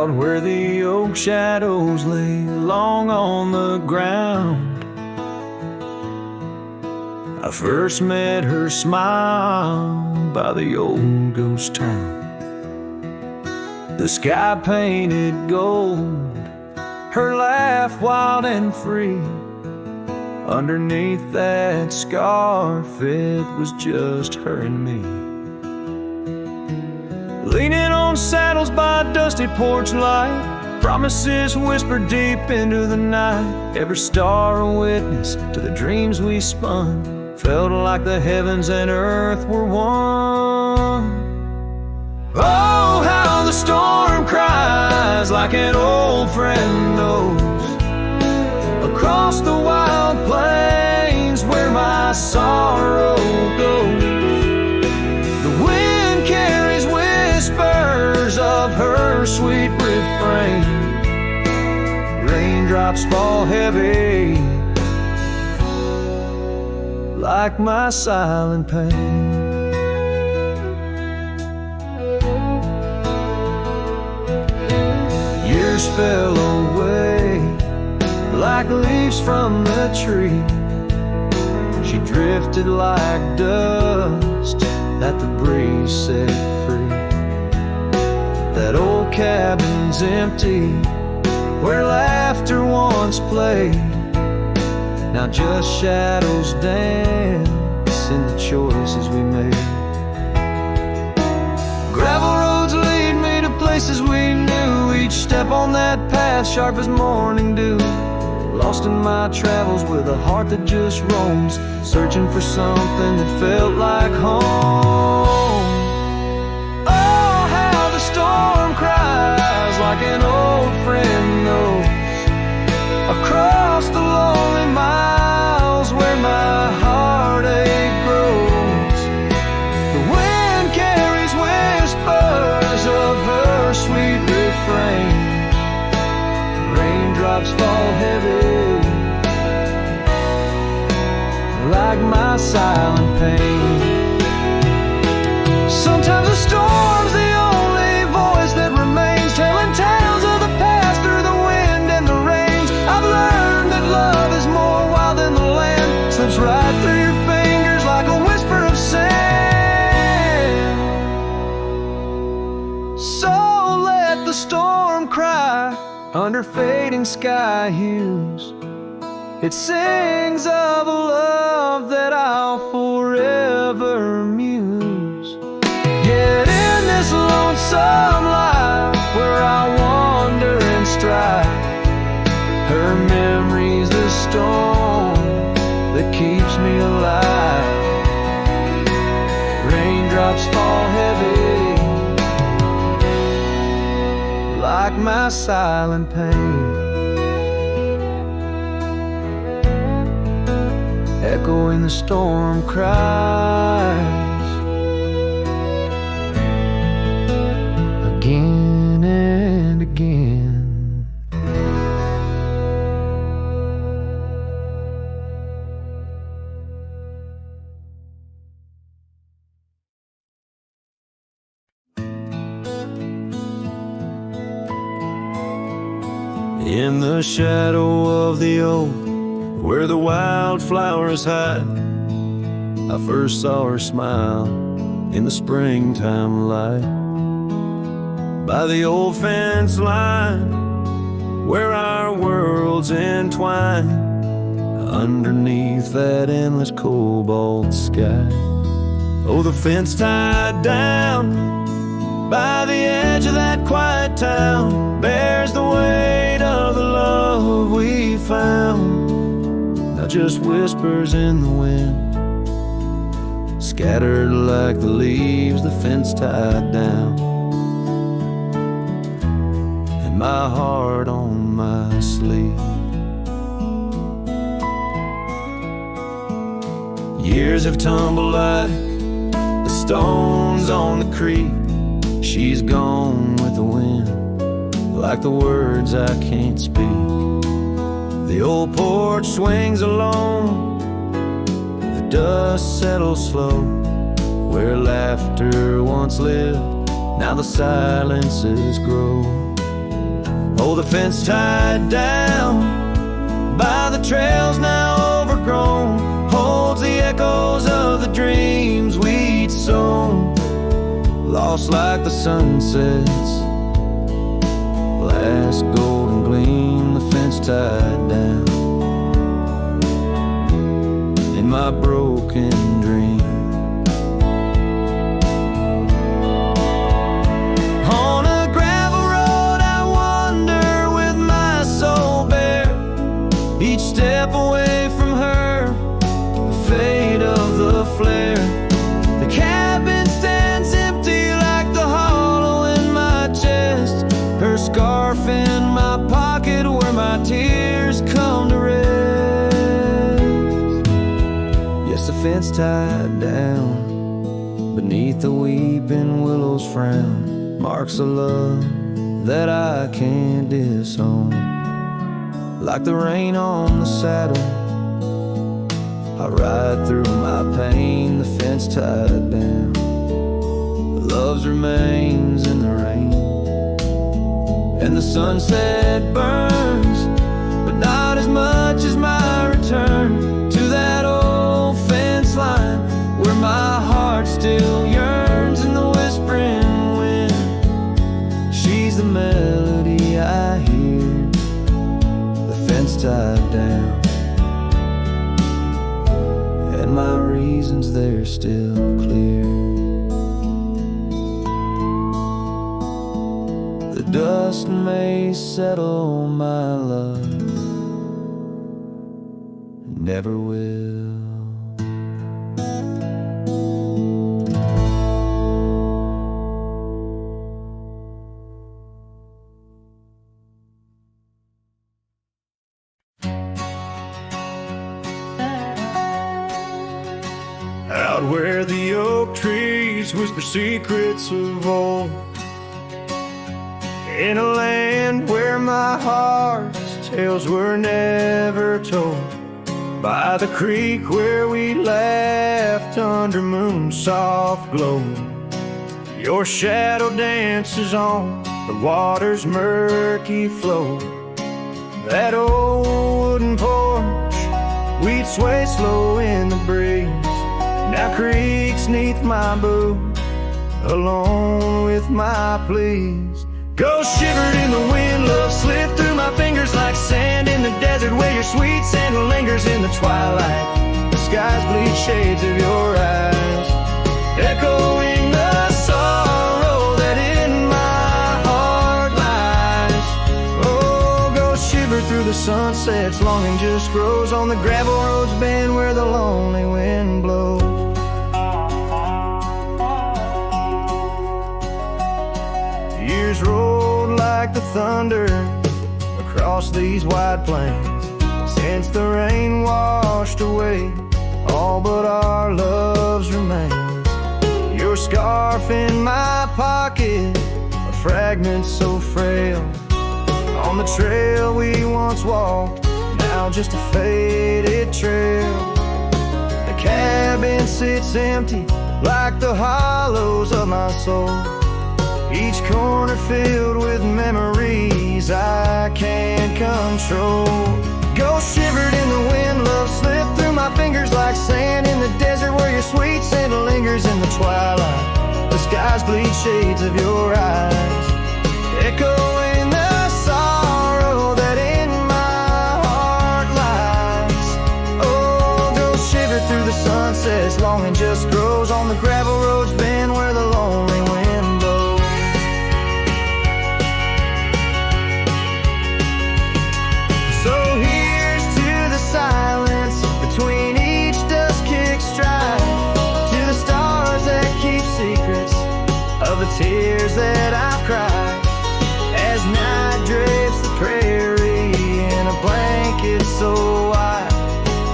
out where the oak shadows lay long on the ground. I first met her smile by the old ghost town. The sky painted gold, her laugh wild and free. Underneath that scarf, it was just her and me. Leaning on saddles by a dusty porch light, promises whispered deep into the night. Every star a witness to the dreams we spun. Felt like the heavens and earth were one. Oh, how the storm cries like an old friend knows. Across the wild plains where my sorrow goes. The wind carries whispers of her sweet refrain. Raindrops fall heavy like my silent pain. Years fell away like leaves from the tree. She drifted like dust that the breeze set free. That old cabin's empty where laughter once played. Now just shadows dance in the choices we made. Gravel roads lead me to places we knew. Each step on that path sharp as morning dew. Lost in my travels with a heart that just roams, searching for something that felt like home. Oh, how the storm cries like an old friend knows. Across the lonely miles where my heartache grows. The wind carries whispers of her sweet refrain. Raindrops fall heavy like my silent pain. Sometimes a storm's the only voice that remains, telling tales of the past through the wind and the rains. I've learned that love is more wild than the land, slips right through your fingers like a whisper of sand. So let the storm cry under fading sky hues. It sings of a love that I'll forever muse. Yet in this lonesome life where I wander and strive, her memory's the storm that keeps me alive. Raindrops fall heavy like my silent pain. Echoing the storm cries again and again. In the shadow of the oak where the wildflowers hide, I first saw her smile in the springtime light. By the old fence line where our worlds entwine, underneath that endless cobalt sky. Oh, the fence tied down by the edge of that quiet town bears the weight of the love we found. Now just whispers in the wind, scattered like the leaves the fence tied down, and my heart on my sleeve. Years have tumbled like the stones on the creek. She's gone with the wind, like the words I can't speak. The old porch swings alone, the dust settles slow. Where laughter once lived, now the silences grow. Oh, the fence tied down by the trails now overgrown holds the echoes of the dreams we'd sown, lost like the sunset's last golden gleam. The fence tied down in my broken dream. On a gravel road I wander with my soul bare, each step away from her, the fade of the flare. The cabin stands empty like the hollow in my chest, her scarf in my pocket where my tears come to rest. Yes, the fence tied down beneath the weeping willow's frown, marks of love that I can't disown. Like the rain on the saddle, I ride through my pain. The fence tied down, love's remains in the rain. And the sunset burns, but not as much as my return to that old fence line where my heart still yearns in the whispering wind. She's the melody I hear, the fence tied down, and my reasons they're still clear. The dust may settle, my love, never will. Out where the oak trees whisper secrets of old, in a land where my heart's tales were never told, by the creek where we laughed under moon's soft glow, your shadow dances on the water's murky flow. That old wooden porch, we'd sway slow in the breeze, now creaks neath my boot, alone with my pleas. Ghost shivered in the wind, love slipped through my fingers like sand in the desert where your sweet scent lingers in the twilight. The skies bleed shades of your eyes, echoing the sorrow that in my heart lies. Oh, ghost shivered through the sunsets, longing just grows on the gravel roads bend where the lonely wind blows. Years rolled like the thunder across these wide plains, since the rain washed away all but our love's remains. Your scarf in my pocket, a fragment so frail, on the trail we once walked, now just a faded trail. The cabin sits empty like the hollows of my soul, each corner filled with memories I can't control. Ghost shivered in the wind, love slipped through my fingers like sand in the desert where your sweet scent lingers in the twilight. The skies bleed shades of your eyes, echoing the sorrow that in my heart lies. Oh, ghost shivered through the sunsets, longing just grows on the gravel roads bend where the lonely wind blows. Silence between each dust-kicked stride, to the stars that keep secrets of the tears that I've cried, as night drapes the prairie in a blanket so wide.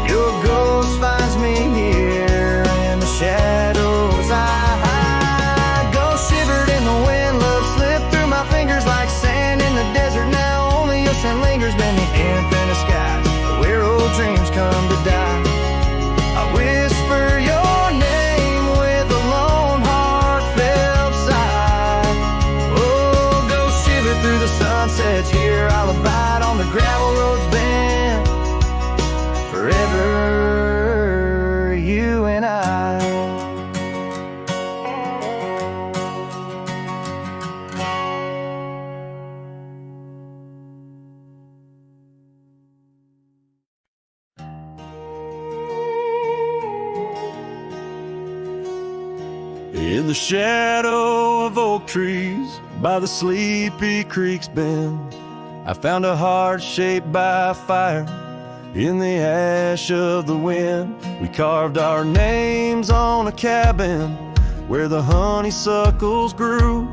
Your ghost finds me here in the shadows I hide. Ghost shivered in the wind, love slipped through my fingers like sand in the desert. Now only your scent lingers beneath infinite skies, where old dreams come to die. I whisper your name with a lone heartfelt sigh. Oh, go shiver through the sunsets, here In the shadow of oak trees by the sleepy creek's bend, I found a heart shaped by fire in the ash of the wind. We carved our names on a cabin where the honeysuckles grew.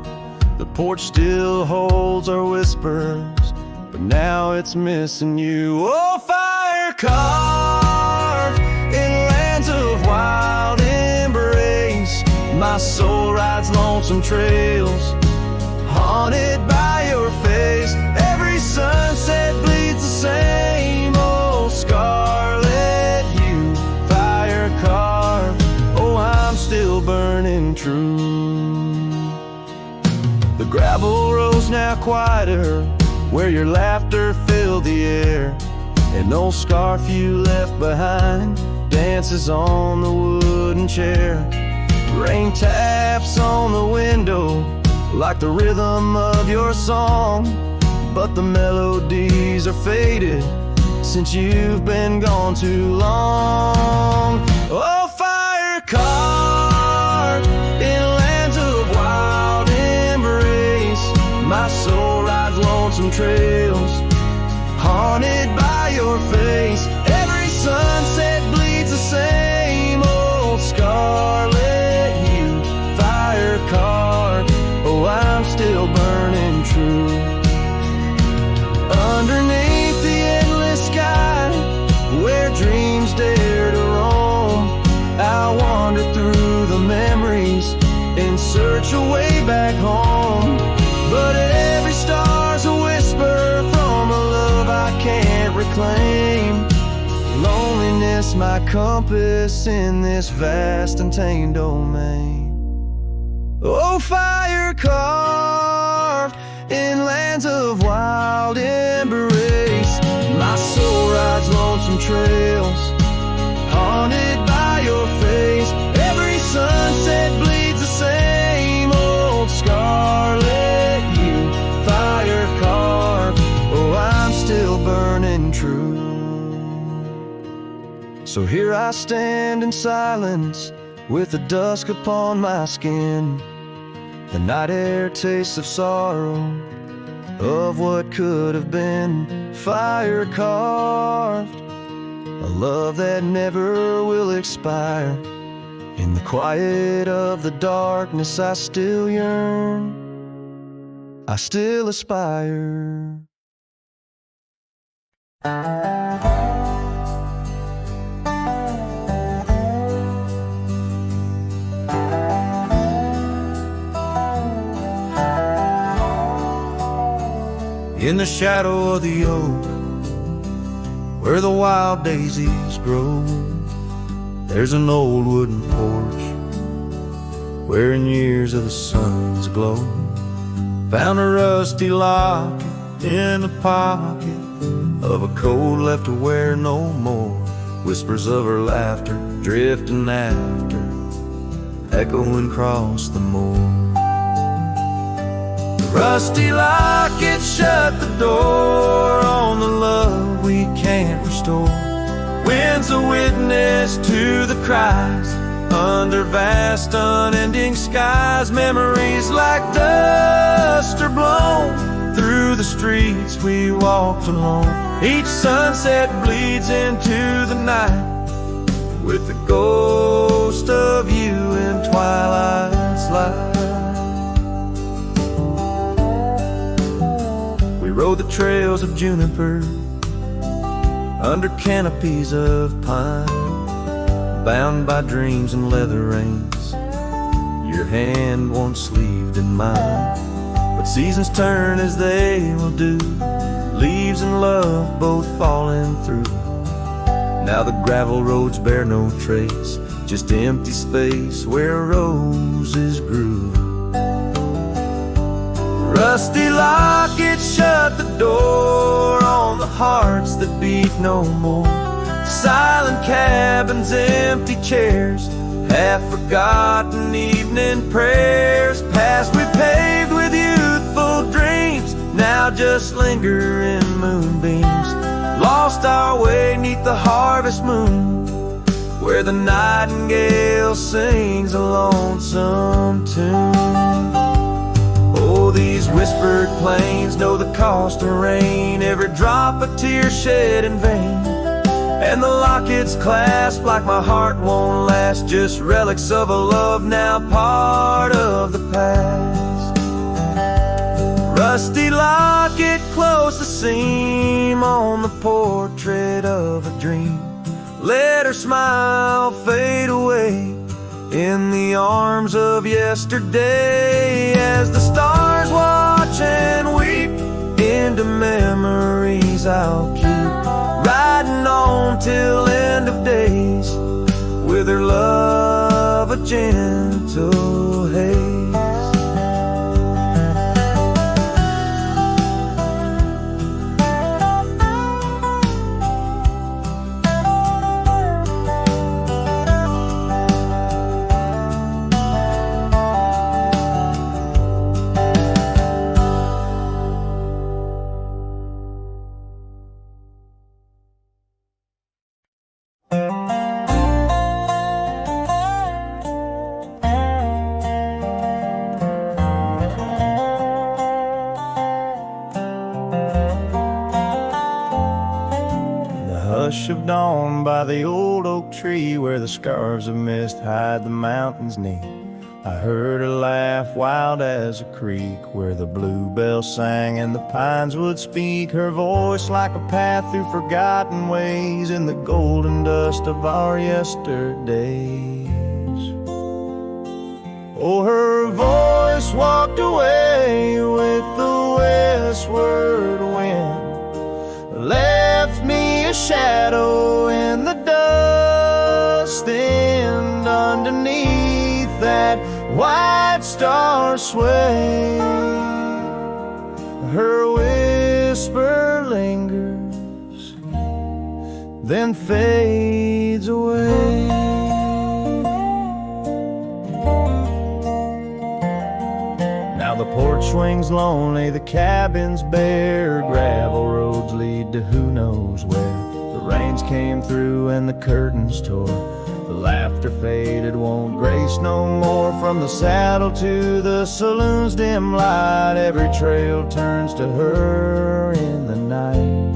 The porch still holds our whispers, but now it's missing you. Oh, fire carved in lands of wild embrace, my soul rides lonesome trails, haunted by your face. Every sunset bleeds the same old scarlet hue. Fire carved, oh, I'm still burning true. The gravel road's now quieter, where your laughter filled the air. An old scarf you left behind dances on the wooden chair. Rain taps on the window like the rhythm of your song, but the melodies are faded since you've been gone too long. Oh, fire carved in lands of wild embrace, my soul rides lonesome trails, haunted by your face. Every sunset bleeds the same old scarlet hue. Fire carved, oh, I'm still burning true. Underneath the endless sky, where dreams dare to roam, I wander through the memories in search of way back home. But every star's a whisper from a love I can't reclaim. Loneliness my compass in this vast and tamed domain. Oh, fire carved in lands of wild embrace, my soul rides lonesome trails, haunted by your face. Every sunset bleeds the same old scarlet hue. Fire carved, oh, I'm still burning true. So here I stand in silence, with the dusk upon my skin. The night air tastes of sorrow, of what could have been. Fire carved, a love that never will expire. In the quiet of the darkness I still yearn, I still aspire. In the shadow of the oak, where the wild daisies grow, there's an old wooden porch where in years of the sun's glow. Found a rusty locket in the pocket of a coat left to wear no more. Whispers of her laughter drifting after, echoing across the moor. Rusty locket shut the door on the love we can't restore. Wind's a witness to the cries under vast unending skies. Memories like dust are blown through the streets we walked alone. Each sunset bleeds into the night with the ghost of you in twilight's light. We rode the trails of juniper under canopies of pine, bound by dreams and leather reins, your hand once sleeved in mine. But seasons turn as they will do, leaves and love both falling through. Now the gravel roads bear no trace, just empty space where roses grew. Rusty locket shut the door on the hearts that beat no more. Silent cabins, empty chairs, half-forgotten evening prayers. Past we paved with youthful dreams, now just linger in moonbeams. Lost our way 'neath the harvest moon, where where the nightingale sings a lonesome tune. Oh, these whispered plains know the cost of rain, every drop a tear shed in vain. And the lockets clasp like my heart won't last, just relics of a love now part of the past. Rusty locket close the seam on the portrait of a dream. Let her smile fade away in the arms of yesterday, as the stars watch and weep into memories I'll keep, riding on till end of days with her love a gentle haze. Hush of dawn by the old oak tree, where the scarves of mist hide the mountains neath. I heard her laugh wild as a creek, where the bluebell sang and the pines would speak. Her voice like a path through forgotten ways in the golden dust of our yesterdays. Oh, her voice walked away with the westward wind, left me a shadow in the dust, and underneath that white star sway, her whisper lingers, then fades away. Now the porch swings lonely, the cabin's bare, gravel roads lead to who knows where. The rains came through and the curtains tore, the laughter faded, won't grace no more. From the saddle to the saloon's dim light, every trail turns to her in the night.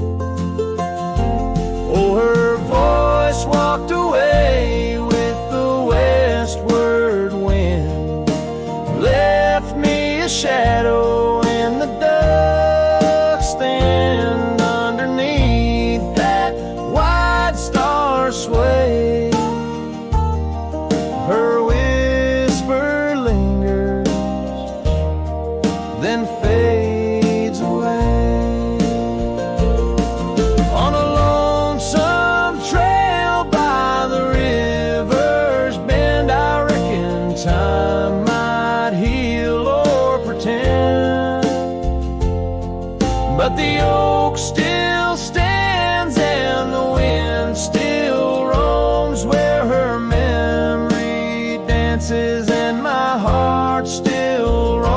Oh, her voice walked away with the westward wind, left me a shadow in the dust, and underneath that white star sway, her whisper lingers, then fades away. On a lonesome trail by the river's bend, I reckon time might heal or pretend, but the oak still stands and the wind still roams where her memory dances and my heart still roams.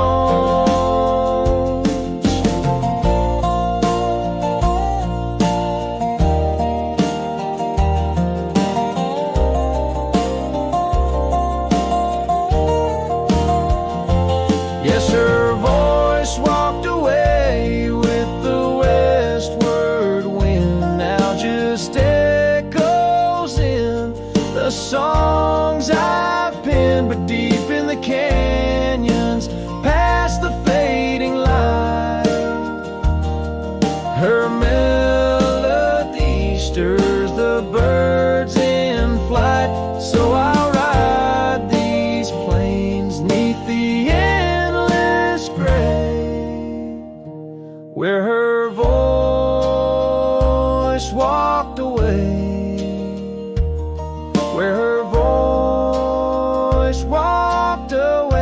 Yes, her voice walked away with the westward wind, now just echoes in the songs I've penned, but deep in the canyons, past the fading light, her melody stirs the birds in flight. So I'll ride these plains neath the endless gray, where her voice walked away, where her voice walked away.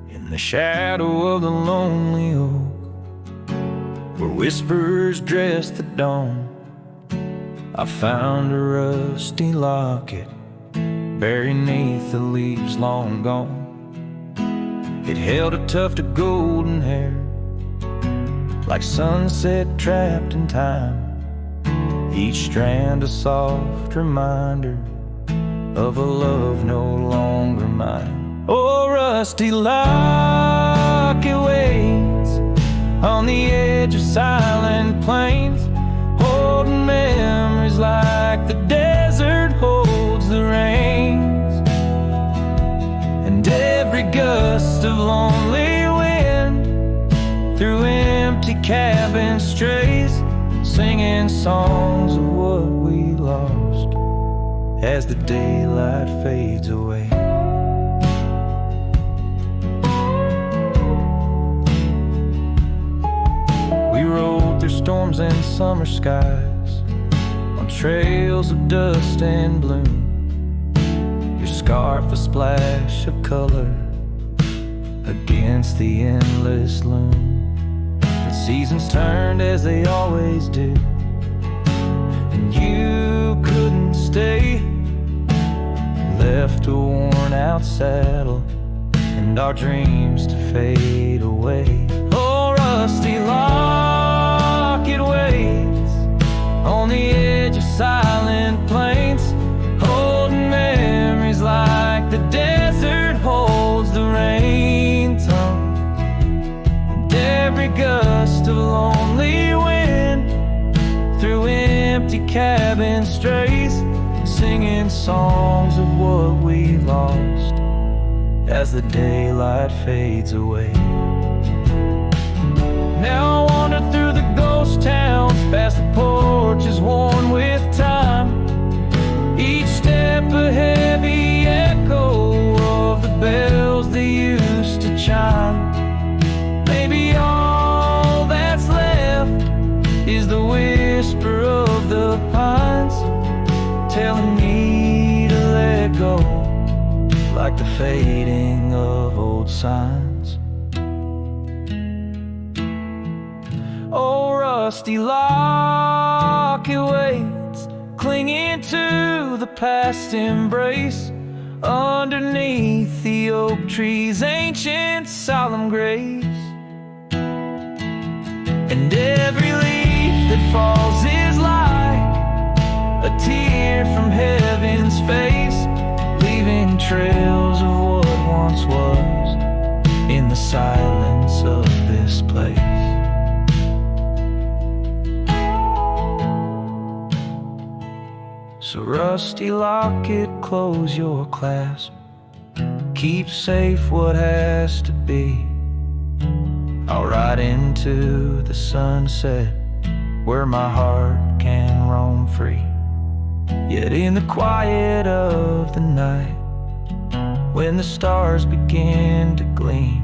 In In the shadow of the lonely oak, where whispers dress the dawn, I found a rusty locket buried neath the leaves long gone. It held a tuft of golden hair, like sunset trapped in time, each strand a soft reminder of a love no longer mine. Oh, rusty locket waits on the edge of silent plains, holding memories like the desert holds the rains. And every gust of lonely wind through empty cabins strays, singing songs of what we lost as the daylight fades away. We rode through storms and summer skies on trails of dust and bloom, your scarf a splash of color against the endless loom. But seasons turned as they always do, and you couldn't stay. Left a worn out saddle and our dreams to fade away. Oh, rusty locket waits on the edge of silent plains, holding memories like the desert holds the rain tongue. And every gust of lonely wind through empty cabin strays, singing songs of what we lost as the daylight fades away. Now I wander through the ghost towns, past the porches worn with time, each step a heavy echo of the bells they used to chime. Maybe all that's left is the whisper of the pines, telling me to let go, like the fading of old signs. Oh, rusty locket waits, clinging to the past embrace, underneath the oak tree's ancient solemn grace. And every leaf that falls is like a tear from heaven's face, leaving trails of what once was in the silence of this place. So rusty locket, close your clasp, keep safe what has to be. I'll ride into the sunset where my heart can roam free. Yet in the quiet of the night, when the stars begin to gleam,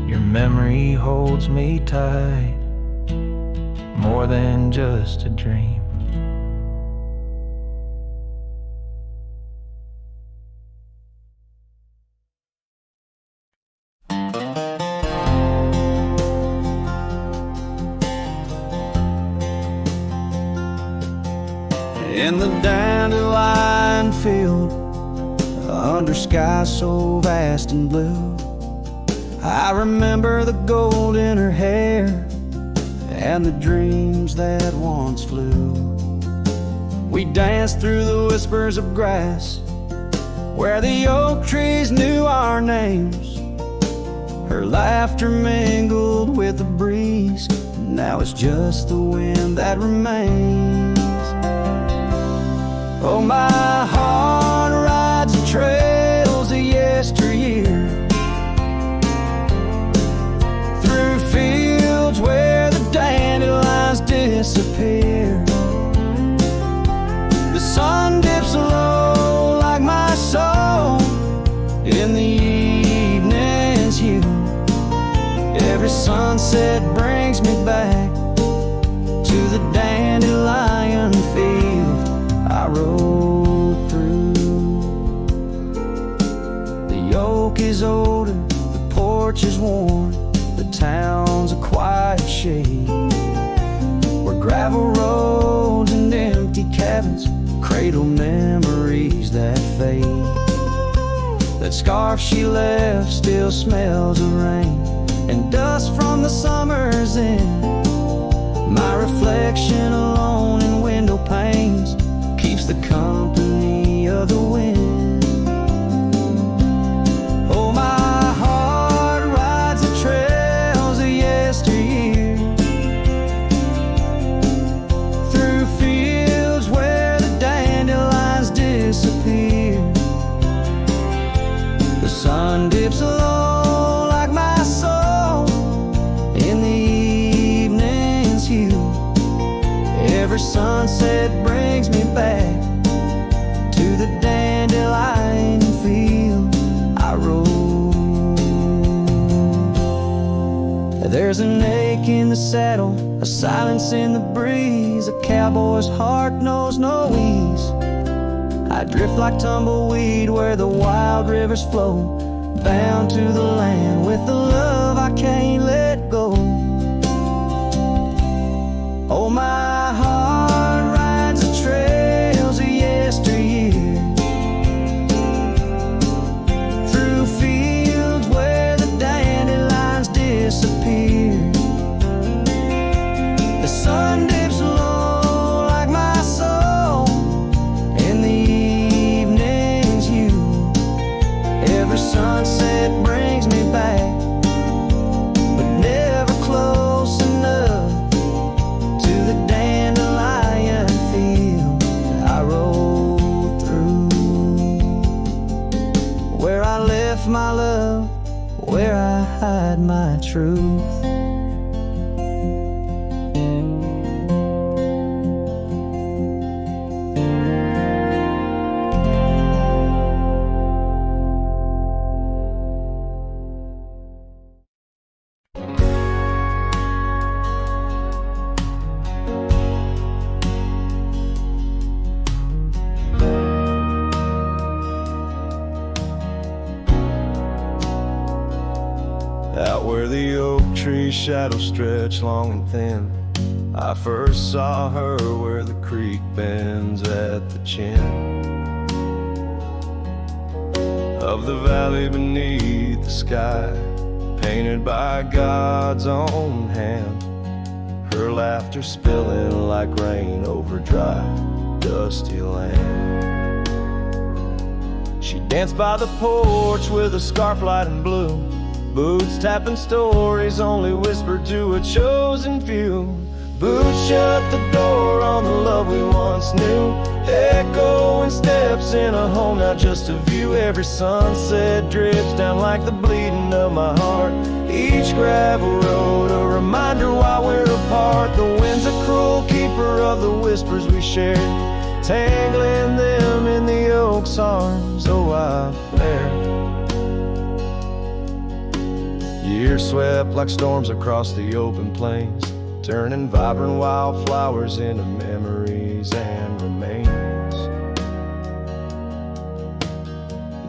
your memory holds me tight, more than just a dream. In the dandelion field, under sky so vast and blue, I remember the gold in her hair and the dreams that once flew. We danced through the whispers of grass, where the oak trees knew our names. Her laughter mingled with the breeze, now it's just the wind that remains. Oh, my heart rides the trails of yesteryear, through fields where the dandelions disappear. The sun dips low like my soul in the evening's hue. Every sunset brings me back to the dandelion field I rode through. The oak is older, the porch is warm, the town's a quiet shade, where gravel roads and empty cabins cradle memories that fade. That scarf she left still smells of rain and dust from the summer's end. My reflection alone in window panes keeps the company of the wind. Oh, my heart rides the trails of yesteryear, through fields where the dandelions disappear. The sun dips low like my soul in the evening's hue. Every sunset brings me back to the dandelion field I rode. There's an ache in the saddle, a silence in the breeze. A cowboy's heart knows no ease. I drift like tumbleweed where the wild rivers flow, bound to the land with the love I can't let go. Oh, my heart rides the trails of yesteryear, through fields where the dandelions disappear. The sun dips low like my soul in the evening's hue. Every sunset brings me back, but never close enough to the dandelion field I rode through. Where I left my love, where I hide my truth. Out where the oak tree shadows stretch long and thin, I first saw her where the creek bends at the chin of the valley beneath the sky, painted by God's own hand. Her laughter spilling like rain over dry, dusty land. She danced by the porch with a scarf light and blue, boots tapping stories only whispered to a chosen few. Boots shut the door on the love we once knew, echoing steps in a home now just a view. Every sunset drips down like the bleeding of my heart, each gravel road a reminder why we're apart. The wind's a cruel keeper of the whispers we shared, tangling them in the oak's arms. Oh, I fared. Years swept like storms across the open plains, turning vibrant wildflowers into memories and remains.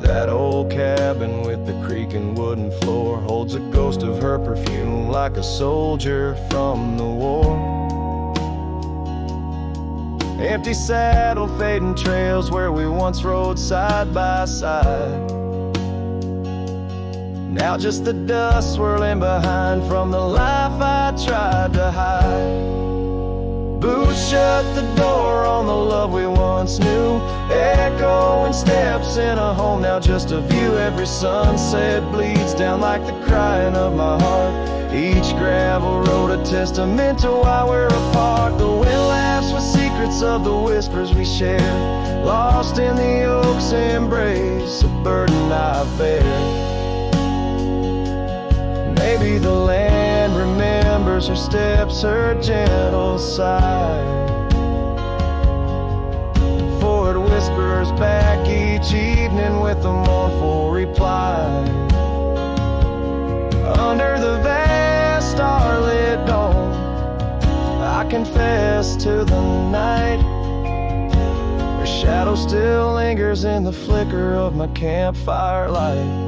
That old cabin with the creaking wooden floor holds a ghost of her perfume like a soldier from the war. Empty saddle, fading trails where we once rode side by side, now just the dust swirling behind from the life I tried to hide. Boots shut the door on the love we once knew, echoing steps in a home now just a view. Every sunset bleeds down like the crying of my heart, each gravel road a testament to why we're apart. The wind laughs with secrets of the whispers we shared, lost in the oak's embrace, a burden I bear. Maybe the land remembers her steps, her gentle sigh, for it whispers back each evening with a mournful reply. Under the vast starlit dome, I confess to the night, her shadow still lingers in the flicker of my campfire light.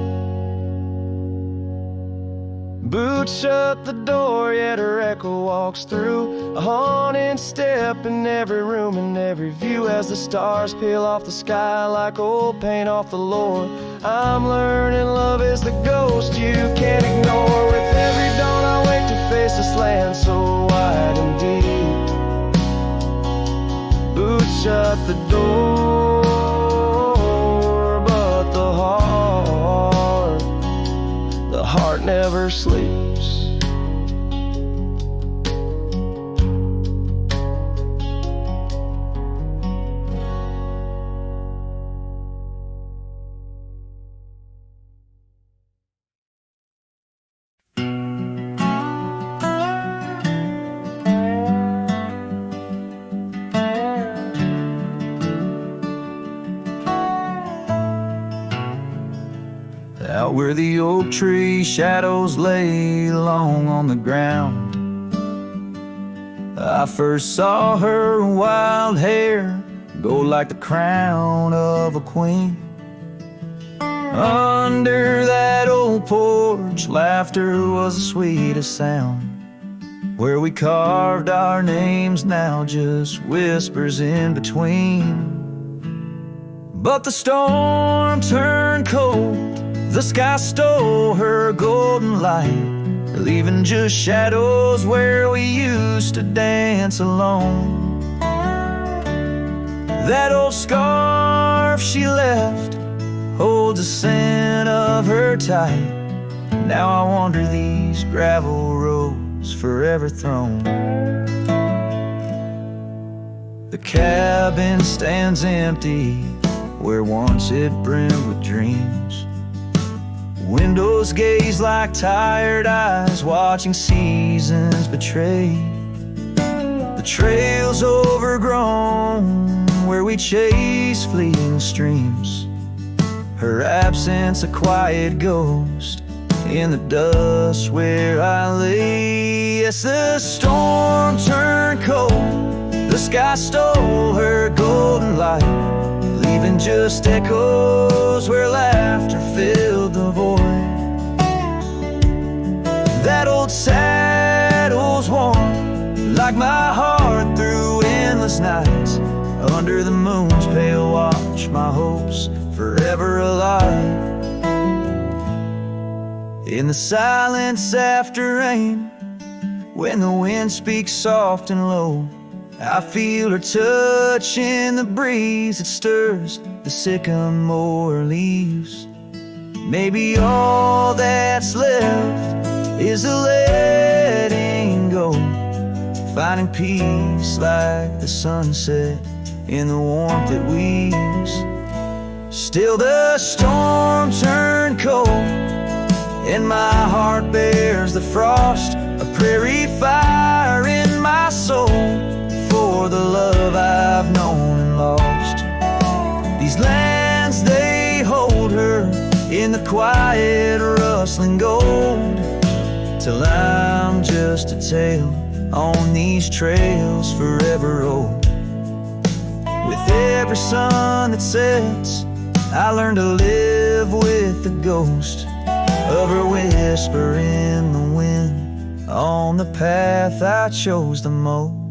Boots shut the door, yet her echo walks through. A haunted step in every room and every view, as the stars peel off the sky like old paint off the Lord. I'm learning love is the ghost you can't ignore. With every dawn I wake to face this land so wide and deep. Boots shut the door, but the heart never sleeps. Out where the oak tree shadows lay long on the ground, I first saw her wild hair go like the crown of a queen. Under that old porch, laughter was the sweetest sound. Where we carved our names, now just whispers in between. But the storm turned cold, the sky stole her golden light, leaving just shadows where we used to dance alone. That old scarf she left holds a scent of her tight. Now I wander these gravel roads forever thrown. The cabin stands empty where once it brimmed with dreams. Windows gaze like tired eyes watching seasons betray. The trail's overgrown where we chase fleeting streams. Her absence a quiet ghost in the dust where I lay. Yes, the storm turned cold, the sky stole her golden light, leaving just echoes where laughter filled the void. That old saddle's warm like my heart through endless nights. Under the moon's pale watch, my hopes forever alive. In the silence after rain, when the wind speaks soft and low, I feel her touch in the breeze. It stirs the sycamore leaves. Maybe all that's left is a letting go, finding peace like the sunset in the warmth it weaves. Still the storm turned cold, and my heart bears the frost, a prairie fire in my soul for the love I've known and lost. These lands, they hold her in the quiet rustling gold, till I'm just a tale on these trails forever old. With every sun that sets, I learn to live with the ghost of her whisper in the wind on the path I chose the most.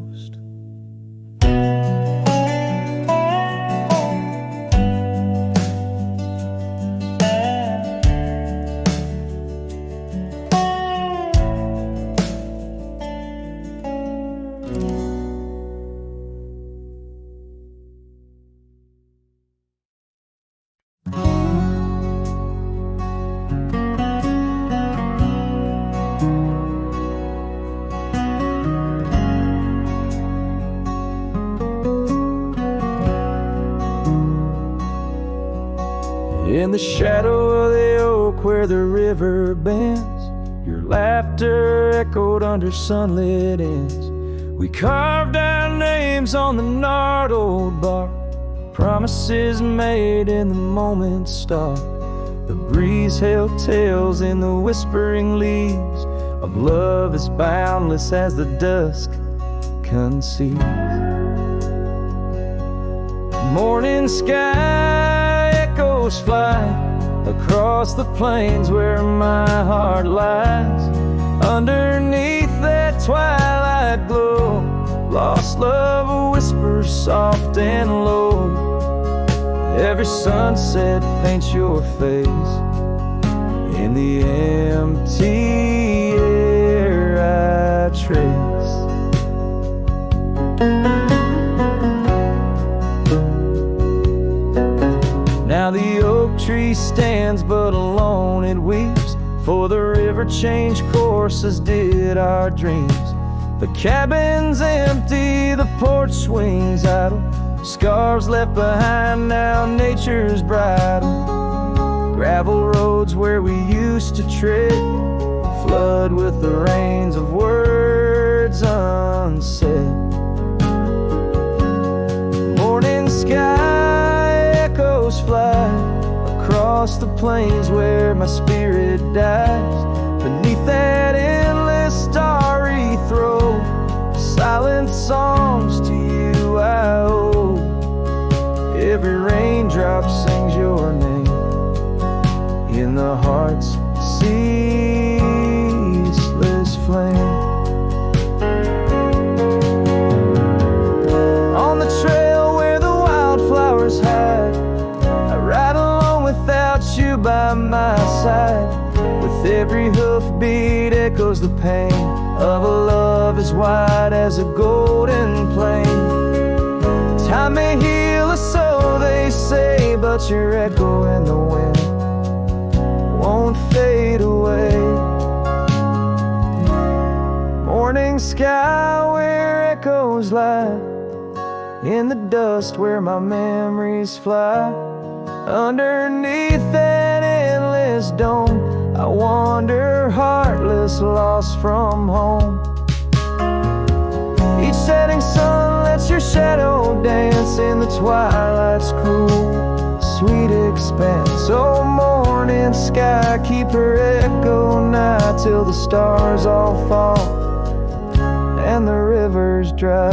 In the shadow of the oak where the river bends, your laughter echoed under sunlit ends. We carved our names on the gnarled old bark, promises made in the moment's start. The breeze held tales in the whispering leaves of love as boundless as the dusk conceives. Morning sky echoes fly across the plains where my heart lies. Underneath that twilight glow, lost love whispers soft and low. Every sunset paints your face in the empty air I trace. Now the oak tree stands but alone it weeps, for the river changed courses did our dreams. The cabin's empty, the porch swings idle, scars left behind now nature's bridle. Gravel roads where we used to tread flood with the rains of words unsaid. Morning sky echoes fly across the plains where my spirit dies. Beneath that endless starry throw, silent songs to you I owe. Every raindrop sings your name in the heart's ceaseless flame. On the trail where the wildflowers hide, I ride along without you by my side. With every hoofbeat echoes the pain of a love as wide as a golden plain. Time may heal us, so they say, but your echo in the wind won't fade away. Morning sky where echoes lie, in the dust where my memories fly. Underneath that endless dome, I wander heartless, lost from home. Each setting sun lets your shadow dance in the twilight's cruel, sweet expanse. Oh, morning sky, keep her echo nigh till the stars all fall and the rivers dry.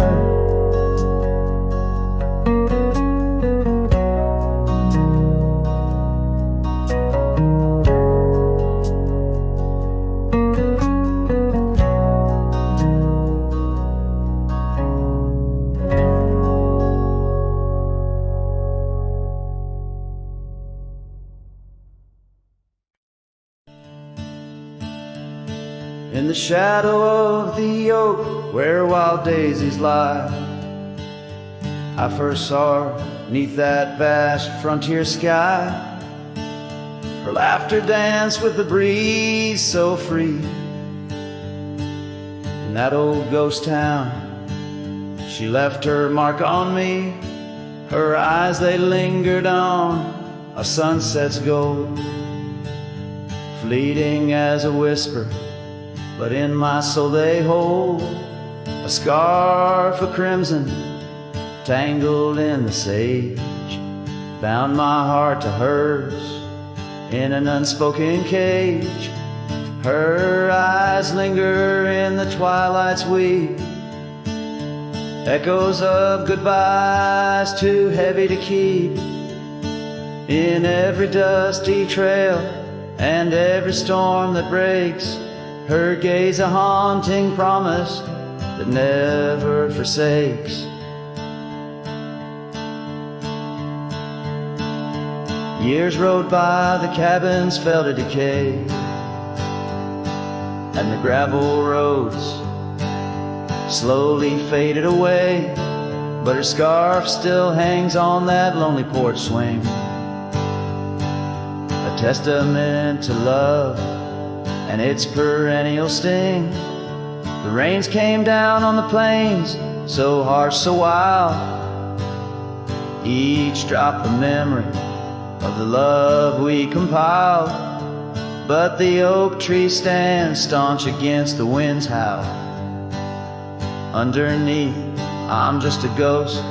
In the shadow of the oak where wild daisies lie, I first saw her 'neath that vast frontier sky. Her laughter danced with the breeze so free. In that old ghost town, she left her mark on me. Her eyes, they lingered on a sunset's gold, fleeting as a whisper, but in my soul they hold a scarf of crimson tangled in the sage, bound my heart to hers in an unspoken cage. Her eyes linger in the twilight's weep, echoes of goodbyes too heavy to keep. In every dusty trail and every storm that breaks, her gaze a haunting promise that never forsakes. Years rode by, the cabins fell to decay, and the gravel roads slowly faded away. But her scarf still hangs on that lonely porch swing, a testament to love and its perennial sting. The rains came down on the plains, so harsh, so wild, each drop a memory of the love we compiled. But the oak tree stands staunch against the wind's howl. Underneath, I'm just a ghost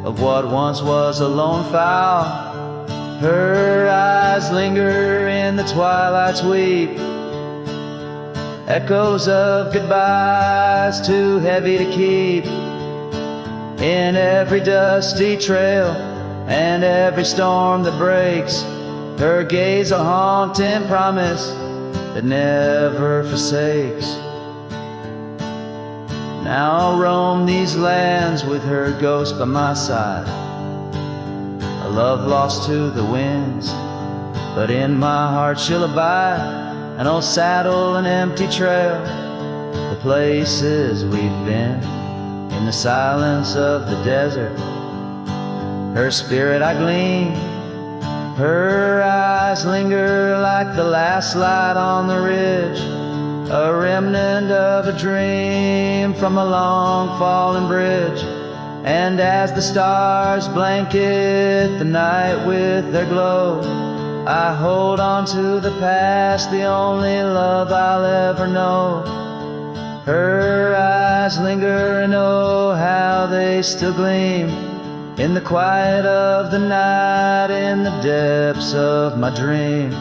of what once was a lone fowl. Her eyes linger in the twilight's weep, echoes of goodbyes too heavy to keep. In every dusty trail and every storm that breaks, her gaze a haunting promise that never forsakes. Now I'll roam these lands with her ghost by my side, a love lost to the winds, but in my heart she'll abide. An old saddle, an empty trail, the places we've been, in the silence of the desert, her spirit I glean. Her eyes linger like the last light on the ridge, a remnant of a dream from a long fallen bridge. And as the stars blanket the night with their glow, I hold on to the past, the only love I'll ever know. Her eyes linger and oh, how they still gleam in the quiet of the night, in the depths of my dream.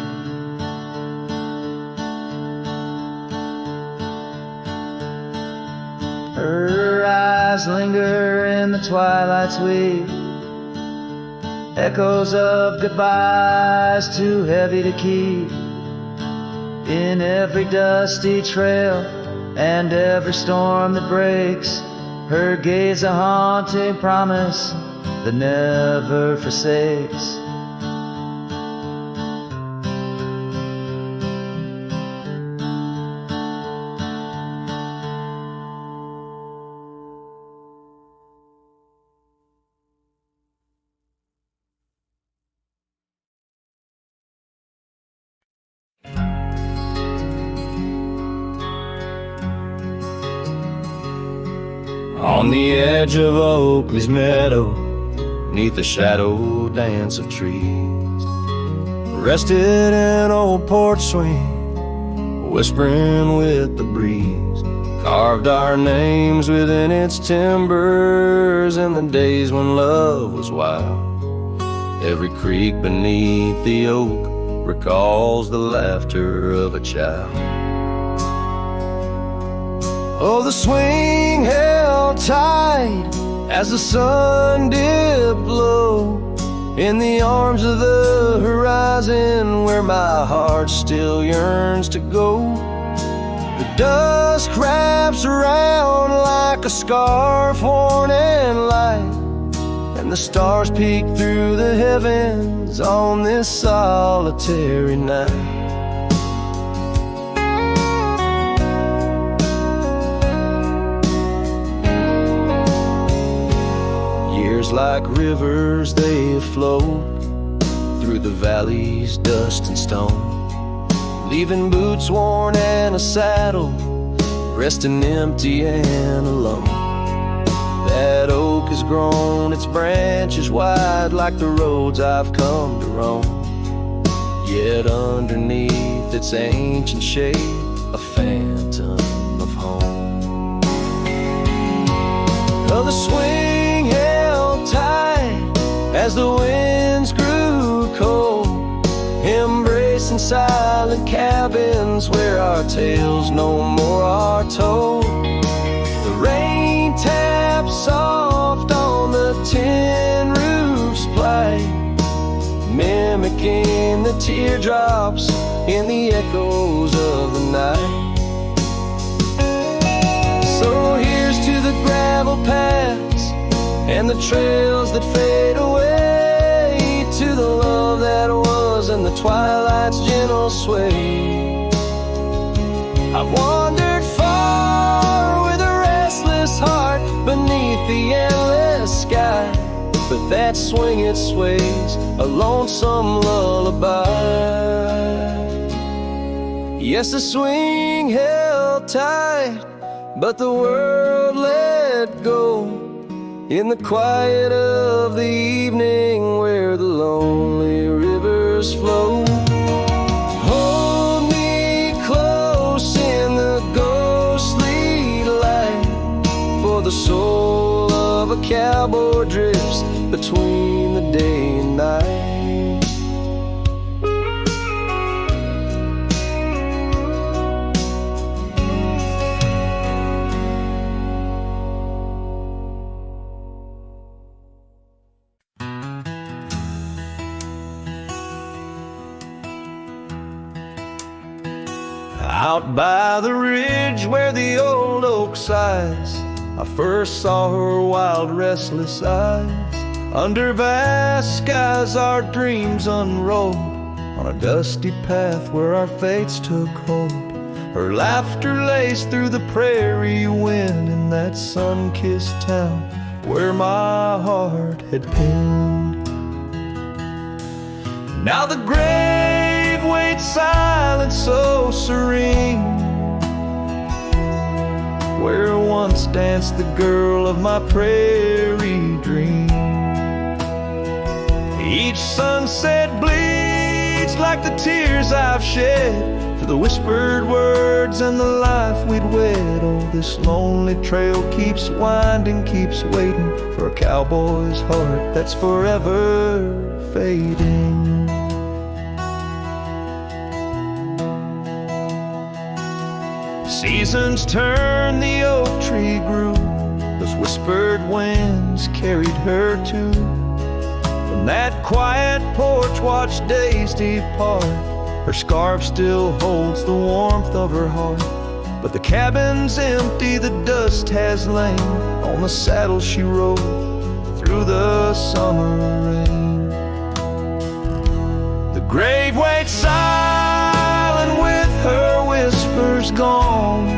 Her eyes linger in the twilight's weave, echoes of goodbyes too heavy to keep, in every dusty trail and every storm that breaks. Her gaze a haunting promise that never forsakes. On the edge of Oakley's meadow, neath the shadow dance of trees, rested an old porch swing, whispering with the breeze, carved our names within its timbers in the days when love was wild. Every creek beneath the oak recalls the laughter of a child. Oh, the swing held tight as the sun dipped low in the arms of the horizon where my heart still yearns to go. The dusk wraps around like a scarf worn in light, and the stars peek through the heavens on this solitary night. Like rivers they float through the valleys, dust and stone, leaving boots worn and a saddle, resting empty and alone. That oak has grown its branches wide like the roads I've come to roam, yet underneath its ancient shade a phantom of home. Oh, the swing held tight as the winds grew cold, embracing silent cabins where our tales no more are told. The rain taps soft on the tin roof's plight, mimicking the teardrops in the echoes of the night. So here's to the gravel paths and the trails that fade away, to the love that was and the twilight's gentle sway. I've wandered far with a restless heart beneath the endless sky, but that swing it sways a lonesome lullaby. Yes, the swing held tight, but the world let go in the quiet of the evening where the lonely rivers flow. Hold me close in the ghostly light, for the soul of a cowboy drifts between the day and night. Out by the ridge where the old oak sighs, I first saw her wild, restless eyes. Under vast skies our dreams unrolled, on a dusty path where our fates took hold. Her laughter laced through the prairie wind in that sun-kissed town where my heart had pinned. Now the grave waits silent, so serene, where once danced the girl of my prairie dream. Each sunset bleeds like the tears I've shed for the whispered words and the life we'd wed. Oh, this lonely trail keeps winding, keeps waiting for a cowboy's heart that's forever fading. Seasons turn, the oak tree grew, those whispered winds carried her too. From that quiet porch watch days depart, her scarf still holds the warmth of her heart. But the cabin's empty, the dust has lain on the saddle she rode through the summer rain. The grave waits silent with her whispers gone,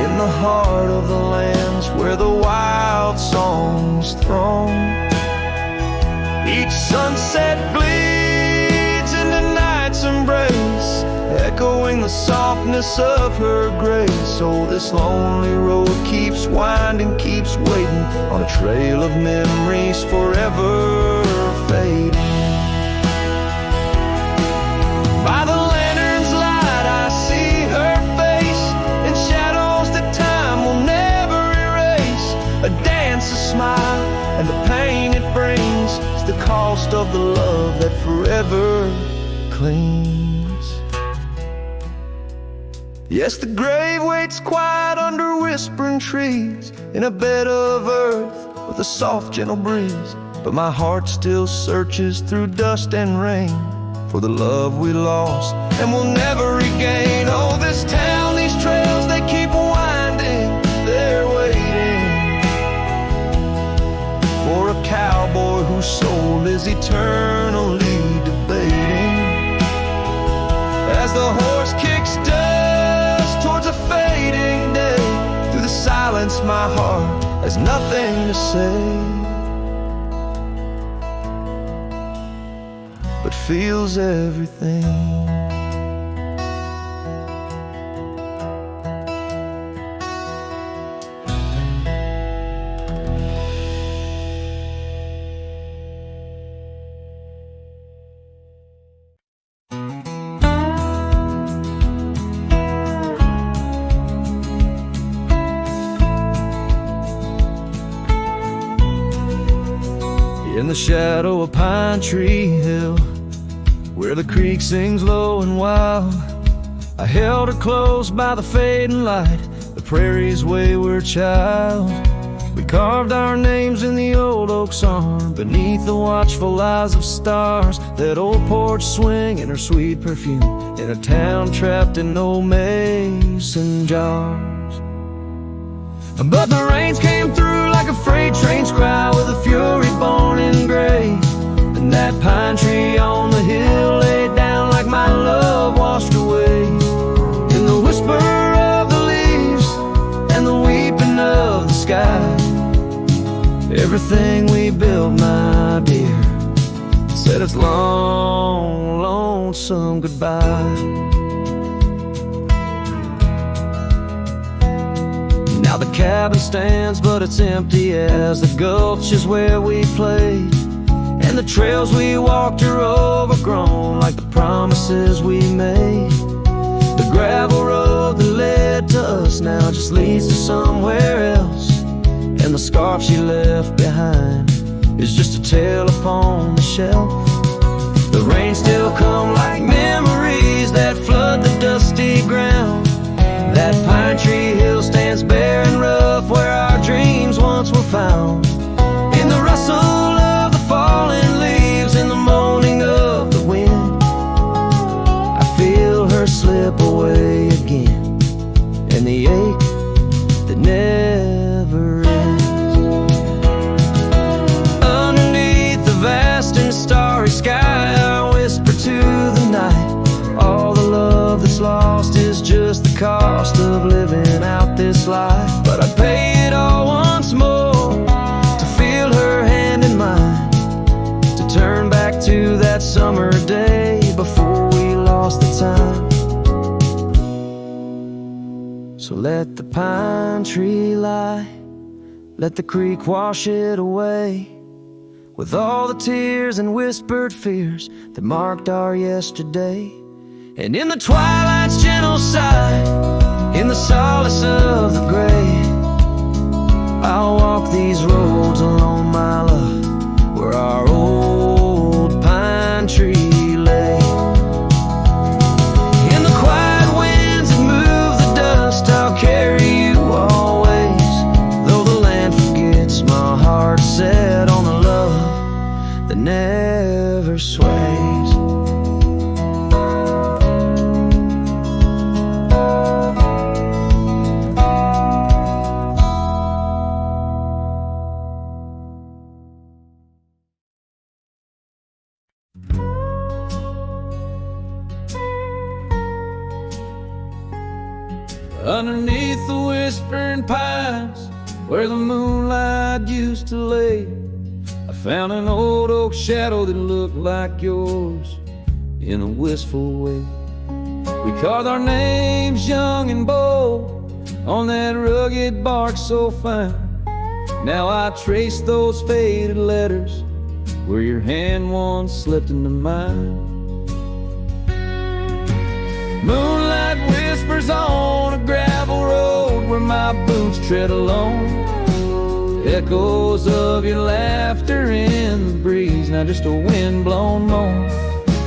in the heart of the lands where the wild songs throng. Each sunset bleeds into night's embrace, echoing the softness of her grace. Oh, this lonely road keeps winding, keeps waiting on a trail of memories forever fading. By the lantern's light I see her face in shadows that time will never erase. A dance, a smile, and the pain it brings is the cost of the love that forever clings. Yes, the grave waits quiet under whispering trees, in a bed of earth with a soft, gentle breeze. But my heart still searches through dust and rain for the love we lost and will never regain. Oh, this town, these trails, they keep winding, they're waiting for a cowboy whose soul is eternally debating. As the horse kicks dust towards a fading day, through the silence my heart has nothing to say, but feels everything. In the shadow of Pine Tree Hill, where the creek sings low and wild, I held her close by the fading light, the prairie's wayward child. We carved our names in the old oak's arm, beneath the watchful eyes of stars. That old porch swing and her sweet perfume, in a town trapped in old mason jars. But the rains came through like a freight train's cry, with a fury born in gray. And that pine tree on the hill laid down like my love washed away. In the whisper of the leaves and the weeping of the sky, everything we built, my dear, said its long, lonesome goodbye. Now the cabin stands, but it's empty as the gulch is where we played. And the trails we walked are overgrown like the promises we made. The gravel road that led to us now just leads to somewhere else. And the scarf she left behind is just a tale upon the shelf. The rains still come like memories that flood the dusty ground. That pine tree hill stands bare and rough, where our dreams once were found. In the rustle of the falling leaves, in the moaning of the wind, I feel the cost of living out this life, but I'd pay it all once more to feel her hand in mine, to turn back to that summer day before we lost the time. So let the pine tree lie, let the creek wash it away, with all the tears and whispered fears that marked our yesterday. And in the twilight's gentle sigh, in the solace of the gray, I'll walk these roads alone, my love, where our old pine tree lay. In the quiet winds that move the dust, I'll carry you always, though the land forgets, my heart set on the love that never sways. Underneath the whispering pines, where the moonlight used to lay, I found an old oak shadow that looked like yours in a wistful way. We carved our names young and bold on that rugged bark so fine. Now I trace those faded letters where your hand once slipped into mine. Moonlight whispers on a gravel road where my boots tread alone. Echoes of your laughter in the breeze, now just a wind-blown moan.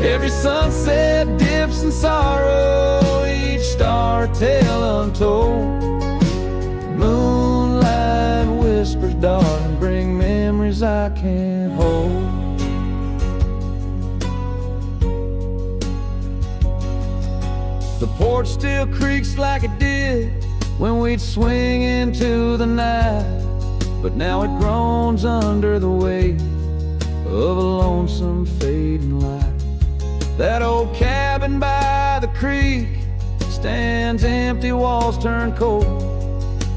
Every sunset dips in sorrow, each star a tale untold. Moonlight whispers, darling, bring memories I can't hold. The porch still creaks like it did when we'd swing into the night, but now it groans under the weight of a lonesome fading light. That old cabin by the creek stands empty, walls turn cold,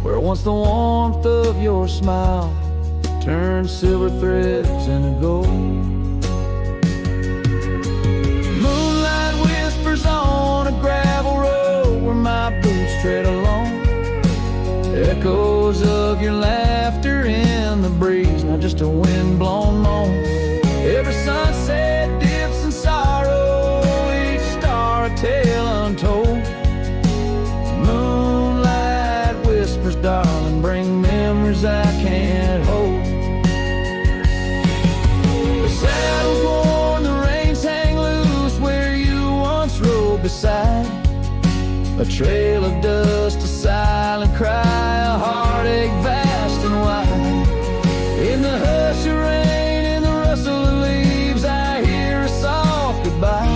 where once the warmth of your smile turned silver threads into gold. Moonlight whispers on a gravel road where my boots tread alone. Echoes of your laughter in the breeze, not just a wind-blown moan. Every sunset dips in sorrow, each star a tale untold. Moonlight whispers, darling, bring memories I can't hold. The saddle's worn, the reins hang loose where you once rode beside. A trail of dust, a silent cry, a heartache vast and wide. In the hush of rain, in the rustle of leaves, I hear a soft goodbye.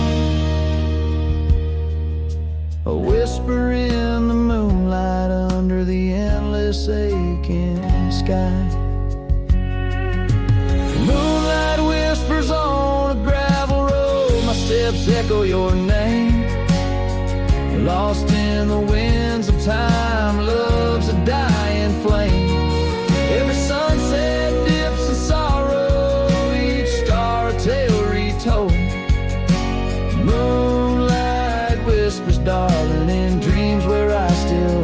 A whisper in the moonlight under the endless aching sky. Moonlight whispers on a gravel road, my steps echo your name. Lost in the winds of time, love's a dying flame. Every sunset dips in sorrow, each star a tale retold. Moonlight whispers, darling, in dreams where I still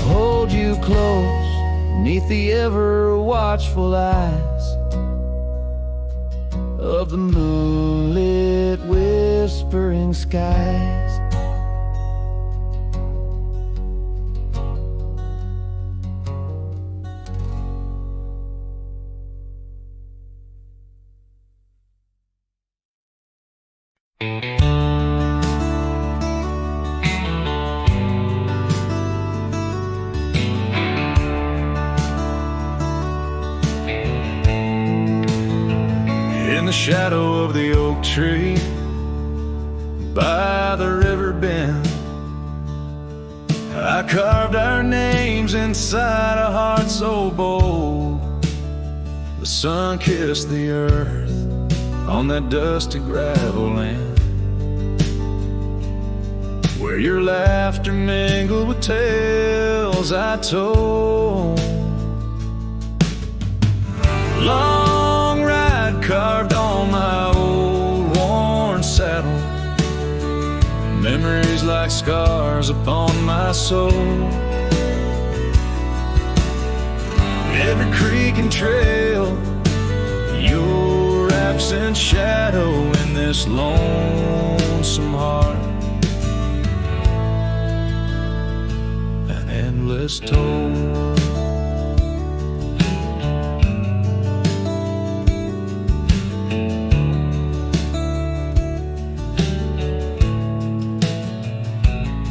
hold you close, neath the ever watchful eyes of the moonlit whispering skies. In the shadow of the oak tree by the river bend, I carved our names inside a heart so bold. The sun kissed the earth on that dusty gravel land. where your laughter mingled with tales I told. Long ride carved on my old worn saddle, memories like scars upon my soul. Every creek and trail, your absent shadow in this lonesome heart, an endless toll.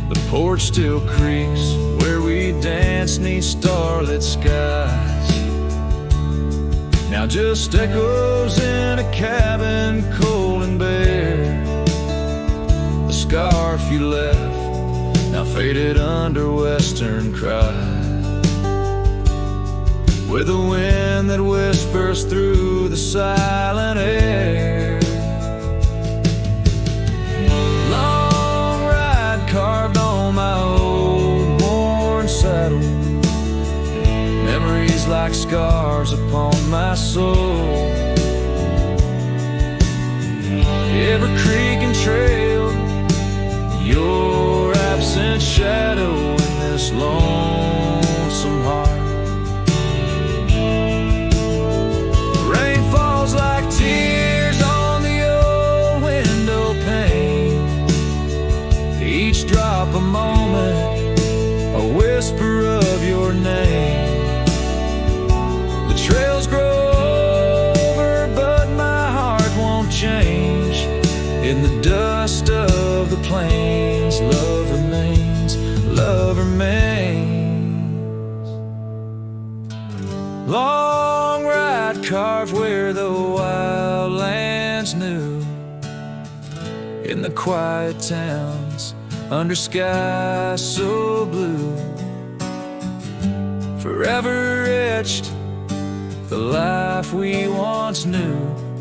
The porch still creaks where we dance 'neath starlit skies. Now just echoes in a cabin cold and bare. The scarf you left now faded under western cries, with a wind that whispers through the silent air. Long ride carved on my old worn saddle, memories like scars upon my soul. Every creek and trail, your absent shadow in this lonesome heart. Rain falls like tears on the old window pane, each drop a moment, a whisper of your name. Trails grow over, but my heart won't change. In the dust of the plains, love remains, love remains. Long ride carved where the wildlands knew, in the quiet towns, under skies so blue. Forever etched the life we once knew,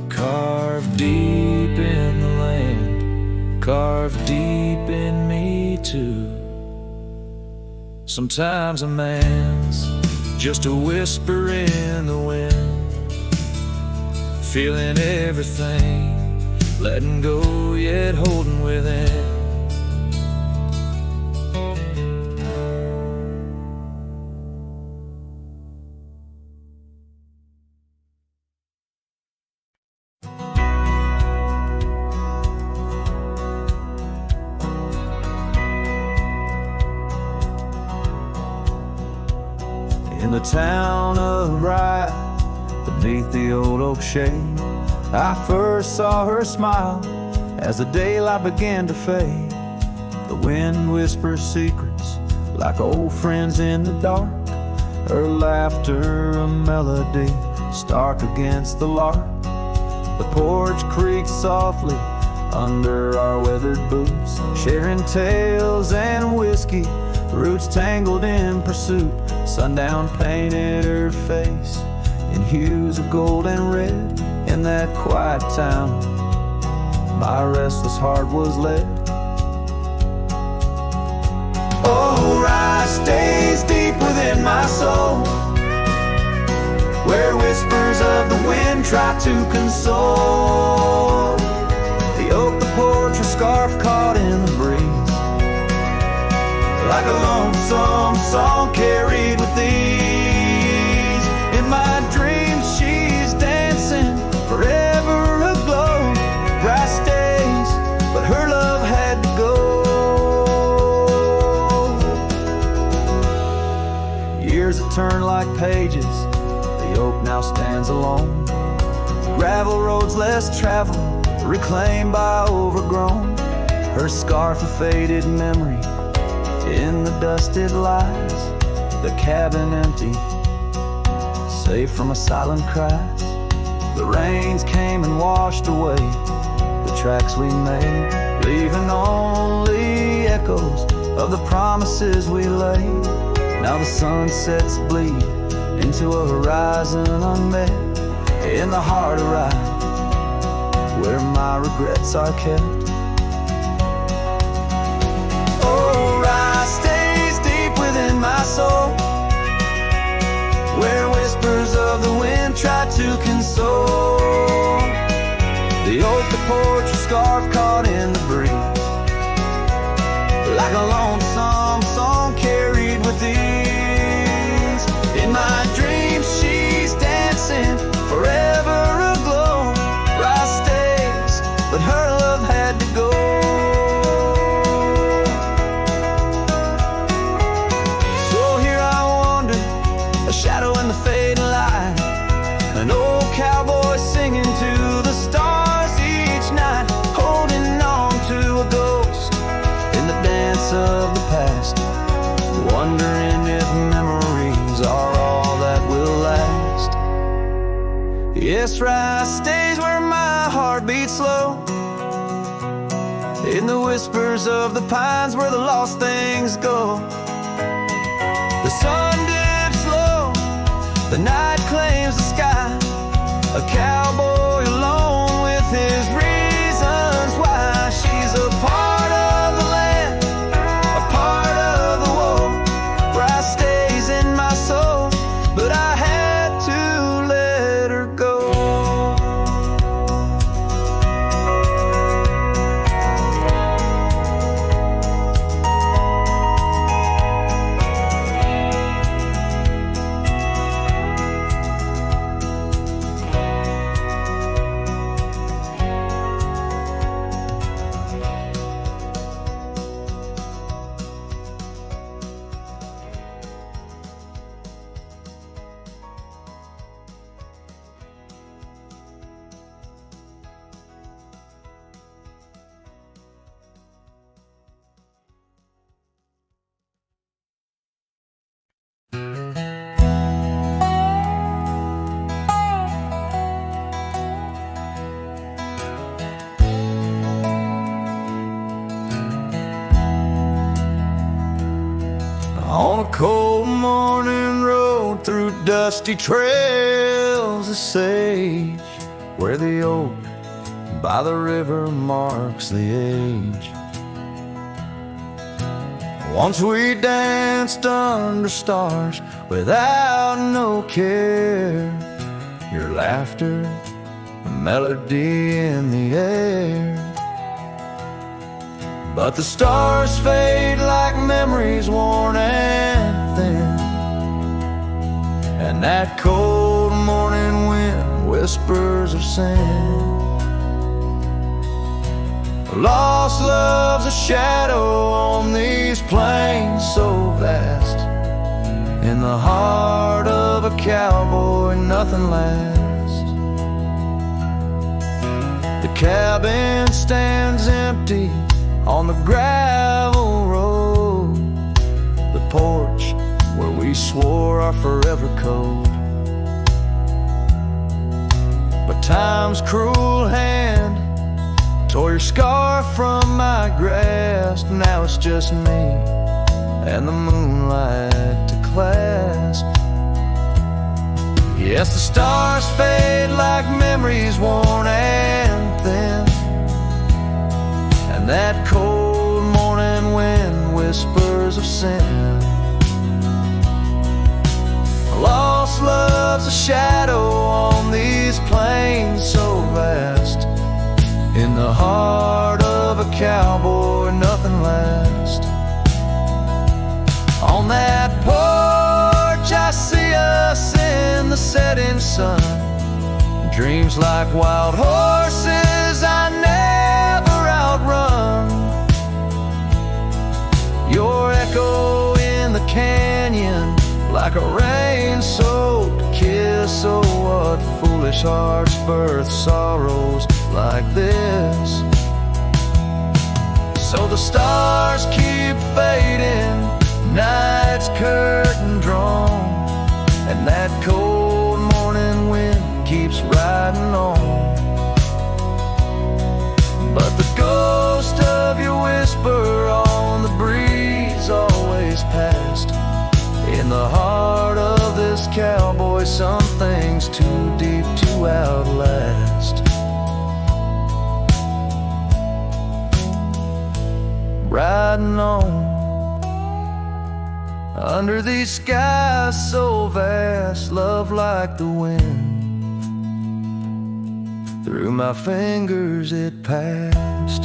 carved deep in the land, carved deep in me too. Sometimes a man's just a whisper in the wind, feeling everything, letting go yet holding within. In the town of Bryan, beneath the old oak shade, I first saw her smile as the daylight began to fade. The wind whispers secrets like old friends in the dark, her laughter a melody stark against the lark. The porch creaks softly under our weathered boots, sharing tales and whiskey, roots tangled in pursuit. Sundown painted her face in hues of gold and red. In that quiet town, my restless heart was led. Oh, Cries stays deep within my soul, where whispers of the wind try to console. The oak, the porch, a scarf caught in the breeze, like a lonesome song carried with ease. In my dreams she's dancing, forever aglow. Cries stays, but her love had to go. Years that turn like pages, the oak now stands alone. Gravel roads less traveled, reclaimed by overgrown. Her scarf a faded memory, in the dusted lies, the cabin empty, safe from a silent cries. The rains came and washed away the tracks we made, leaving only echoes of the promises we laid. Now the sunsets bleed into a horizon unmet, in the heart of Rye, where my regrets are kept. scarf caught in the breeze, like a lonesome song carried with ease. In my dreams she's dancing, forever aglow. Rice stays, but her love had to go. So here I wander, a shadow in the fading light, an old cowboy singing to the stars each night, holding on to a ghost in the dance of the past, wondering if memories are all that will last. Yes, Rice stays where my heart beats slow, in the whispers of the pines where the lost things go. The sun dips low, the night claims the sky, a cowboy alone with his reasons why. She's a part of the land, a part of the woe. Rice stays in my soul, but I had to let her go. On a cold morning road through dusty trails of sage, where the oak by the river marks the age. Once we danced under stars without no care, your laughter, a melody in the air. But the stars fade like memories worn and thin, and that cold morning wind whispers of sin. Lost love's a shadow on these plains so vast. In the heart of a cowboy nothing lasts. The cabin stands empty on the gravel road, the porch where we swore our forever code. But time's cruel hand tore your scarf from my grasp. Now it's just me and the moonlight to clasp. Yes, the stars fade like memories worn and thin, and that cold morning wind whispers of sin. Lost love's a shadow on these plains so vast. In the heart of a cowboy nothing lasts. On that porch I see us in the setting sun, dreams like wild horses I never outrun. Your echo in the canyon like a rain-soaked kiss. Oh, what foolish hearts birth sorrows like this. So the stars keep fading, night's curtain drawn, and that cold morning wind keeps riding on. But the ghost of your whisper on the breeze always past. In the heart of this cowboy some things too deep to outlast. Riding on under these skies so vast, love like the wind Through my fingers it passed.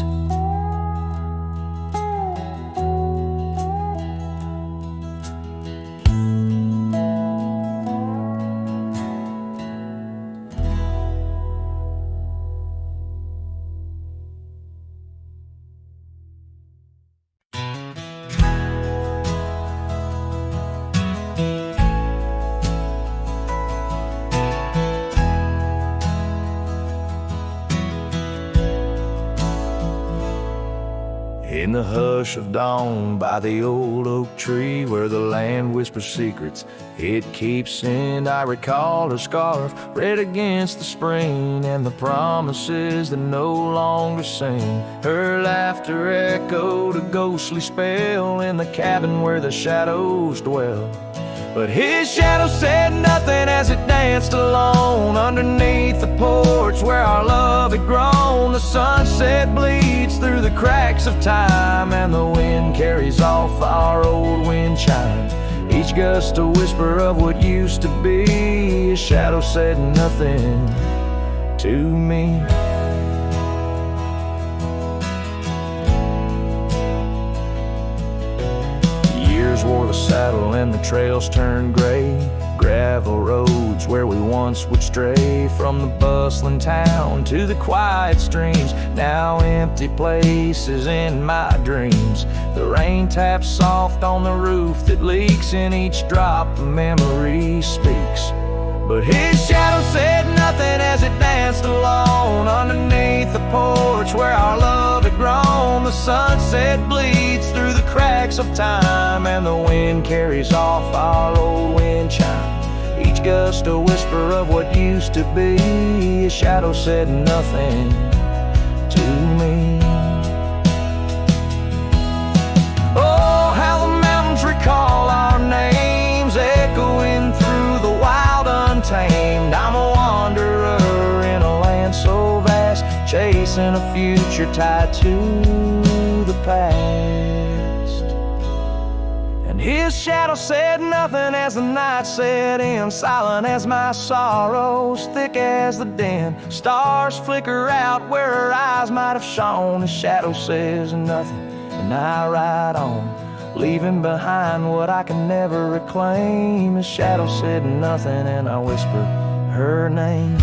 In the hush of dawn by the old oak tree where the land whispers secrets it keeps in, I recall her scarf red against the spring and the promises that no longer sing. Her laughter echoed a ghostly spell in the cabin where the shadows dwell. But his shadow said nothing as it danced alone underneath the porch where our love had grown. The sunset bleeds through the cracks of time and the wind carries off our old wind chime. Each gust a whisper of what used to be. His shadow said nothing to me. Years wore the saddle and the trails turned gray. Gravel roads where we once would stray. From the bustling town to the quiet streams, now empty places in my dreams. The rain taps soft on the roof that leaks, in each drop a memory speaks. But his shadow said nothing as it danced alone underneath the porch where our love had grown. The sunset bleeds through the cracks of time and the wind carries off our old wind chime. Each gust a whisper of what used to be. His shadow said nothing to me. Oh, how the mountains recall our names, echoing through the wild untamed. I'm a wanderer in a land so vast, chasing a future tied to the past. And his shadow said nothing as the night set in, silent as my sorrows, thick as the din. Stars flicker out where her eyes might have shone. His shadow says nothing and I ride on, leaving behind what I can never reclaim. His shadow said nothing and I whisper her name.